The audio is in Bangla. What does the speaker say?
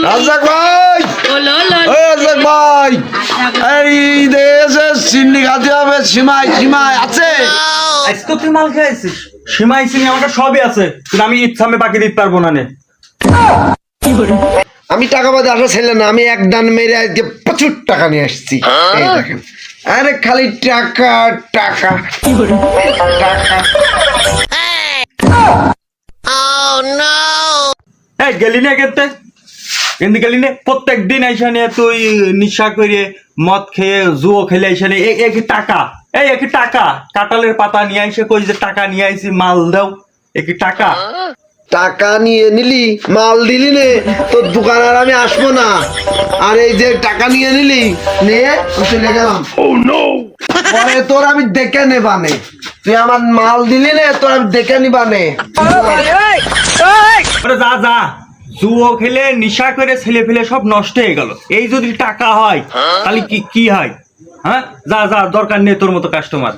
রাজ্জাক ভাই, রাজ্জাক ভাই, এই দেশে চিনি খাতে হবে। সীমাই সীমাই আছে। আজকে তুই মাল খেয়েছিস, সীমাই চিনি আমাকে সবই আছে, কিন্তু আমি ইচ্ছা আমি বাকি দিতে পারবো না নে। আমি টাকা বাদে আসা ছেলে না, আমি এক দান মেরে আজকে প্রচুর টাকা নিয়ে আসছি। এই দেখেন, আরে খালি টাকা টাকা টাকা। এই গেলি না কেতে, কিন্তু গেলি না প্রত্যেক দিন আইসা নিয়ে তুই নিশা করে মদ খেয়ে জুয়ো খেলে আইসা নিয়ে একই টাকা, এই একই টাকা কাঁঠালের পাতা নিয়ে আইসে কই যে টাকা নিয়ে আইসি মাল দাও, একই টাকা। টাকা নিয়ে নিলি, মাল দিলি নে, তোর দোকান আর আমি আসবো না। আর এই যে টাকা নিয়ে নিলি, নিয়ে চলে গেলাম। পরে তোর আমি দেখে নেবানে, তুই আমার মাল দিলি নে, তোর আমি দেখে নিবানে। যা যা, জুয়ো খেলে নিশা করে ছেলে ফেলে সব নষ্ট হয়ে গেল। এই যদি টাকা হয় তাহলে কি কি হয়? হ্যাঁ, যা যা, দরকার নেই তোর মতো কাস্টমার।